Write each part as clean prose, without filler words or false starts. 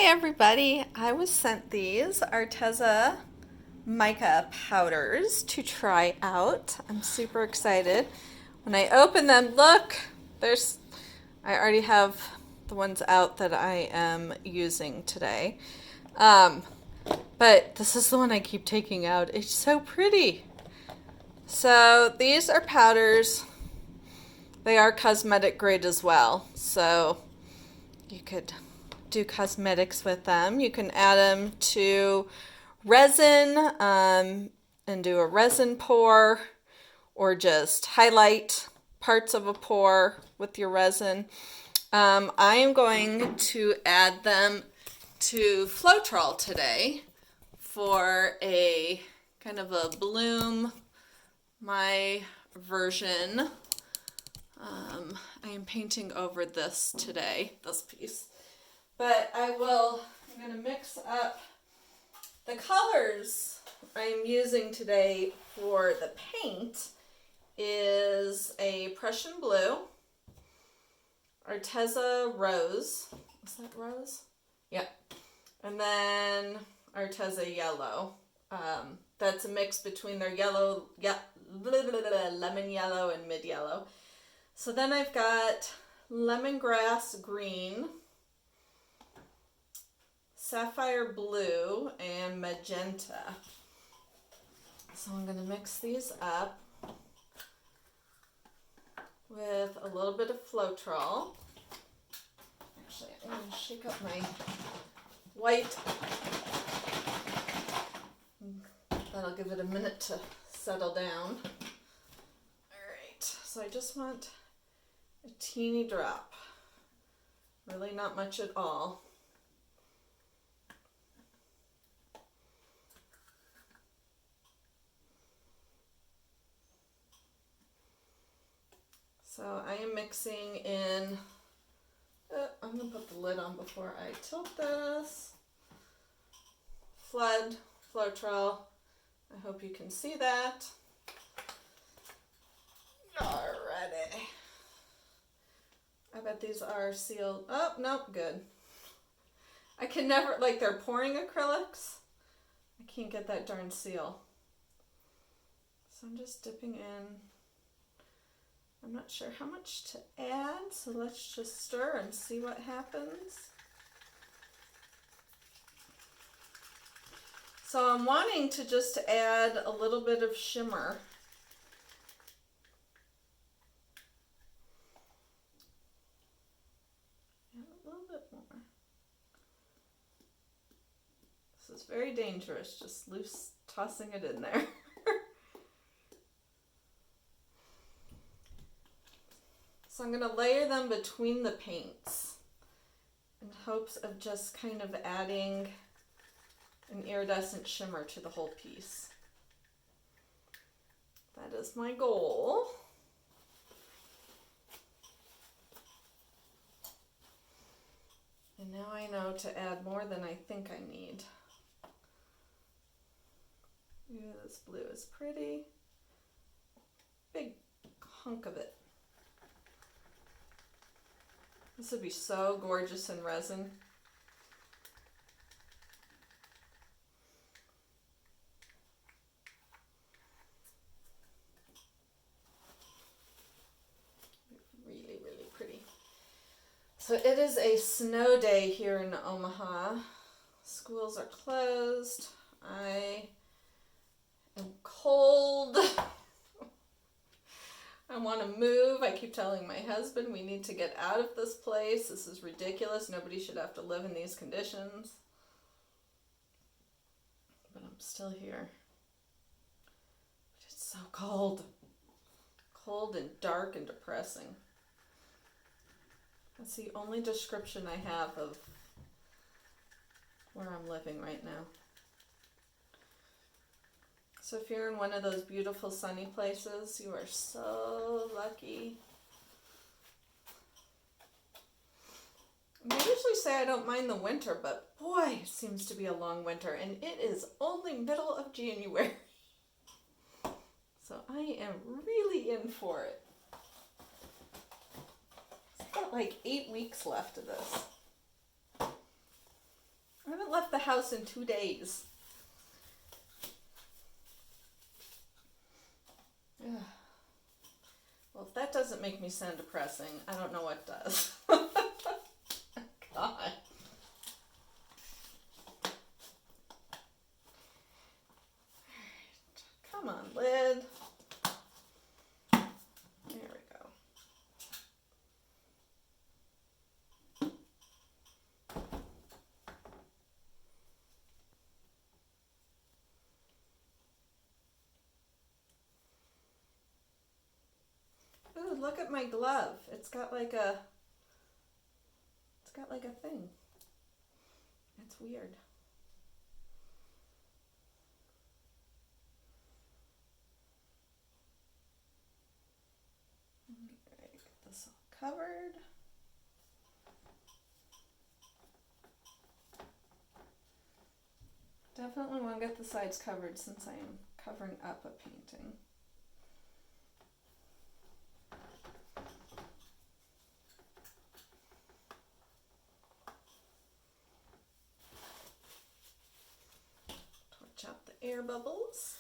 everybody. I was sent these Arteza mica powders to try out. I'm super excited. When I open them, look, I already have the ones out that I am using today. But this is the one I keep taking out. It's so pretty. So these are powders. They are cosmetic grade as well. So you could do cosmetics with them. You can add them to resin and do a resin pour, or just highlight parts of a pour with your resin. I am going to add them to floetrol today for a kind of a bloom my version. I am painting over this today, this piece. But I'm going to mix up the colors I'm using today for the paint is a Prussian blue, Arteza rose. Is that rose? Yeah. And then Arteza yellow. That's a mix between their yellow, lemon yellow and mid yellow. So then I've got lemongrass green, sapphire blue, and magenta. So I'm going to mix these up with a little bit of floetrol. Actually, I'm going to shake up my white. That'll give it a minute to settle down. All right, so I just want a teeny drop. Really not much at all. So I am mixing in, I'm going to put the lid on before I tilt this. Floetrol. I hope you can see that. Alrighty. I bet these are sealed. Oh, nope, good. I can never, like they're pouring acrylics. I can't get that darn seal. So I'm just dipping in. I'm not sure how much to add, so let's just stir and see what happens. So I'm wanting to just add a little bit of shimmer. Add a little bit more. This is very dangerous, just loose tossing it in there. So I'm going to layer them between the paints in hopes of just kind of adding an iridescent shimmer to the whole piece. That is my goal. And now I know to add more than I think I need. Ooh, this blue is pretty. Big hunk of it. This would be so gorgeous in resin. Really, really pretty. So it is a snow day here in Omaha. Schools are closed. I am cold. I want to move. I keep telling my husband we need to get out of this place. This is ridiculous. Nobody should have to live in these conditions. But I'm still here. But it's so cold. Cold and dark and depressing. That's the only description I have of where I'm living right now. So if you're in one of those beautiful sunny places, you are so lucky. I usually say I don't mind the winter, but boy, it seems to be a long winter, and it is only middle of January. So I am really in for it. It's got like 8 weeks left of this. house in 2 days. Ugh. Well, if that doesn't make me sound depressing, I don't know what does. God. Come on, lid. There we go. Ooh, look at my glove. It's got like a thing. It's weird. Alright, get this all covered. Definitely want to get the sides covered since I am covering up a painting. Torch out the air bubbles.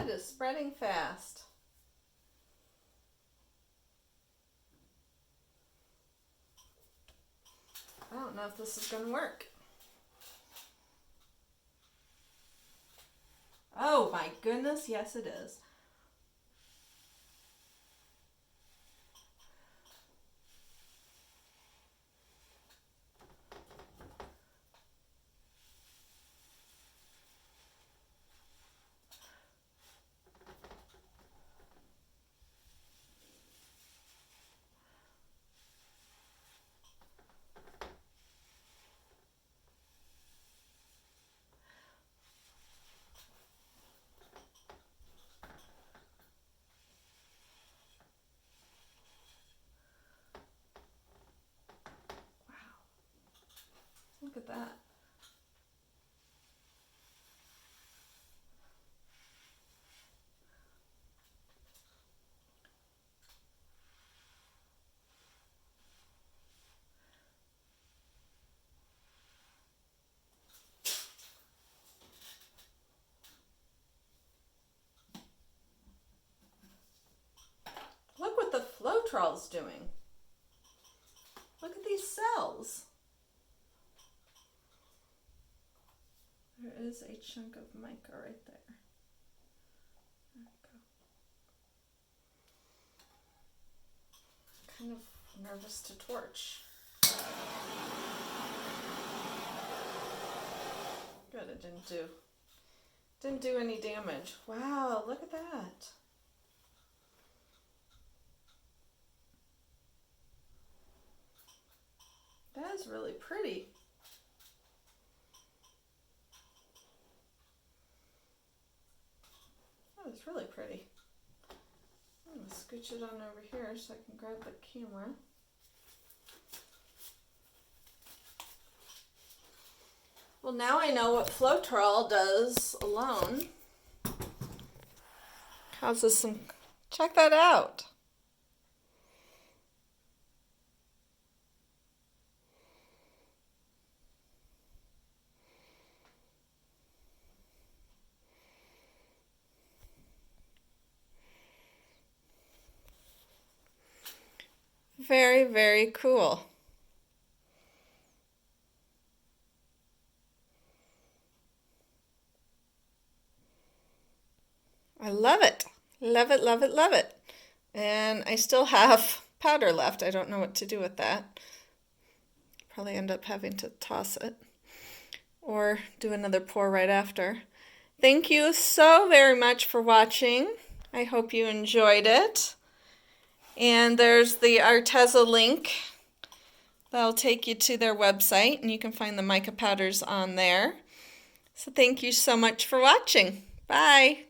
It is spreading fast. I don't know if this is going to work. Oh my goodness, yes it is. Look at that. Look what the floetrol's doing. Look at these cells. There is a chunk of mica right there. There we go. Kind of nervous to torch. Good, it didn't do any damage. Wow, look at that. That is really pretty. That is really pretty. I'm going to scooch it on over here so I can grab the camera. Well, now I know what floetrol does alone. Causes some, check that out. Very, very cool. I love it. Love it, love it, love it. And I still have powder left. I don't know what to do with that. Probably end up having to toss it or do another pour right after. Thank you so very much for watching. I hope you enjoyed it. And there's the Arteza link That'll take you to their website, and you can find the mica powders on there. So thank you so much for watching. Bye.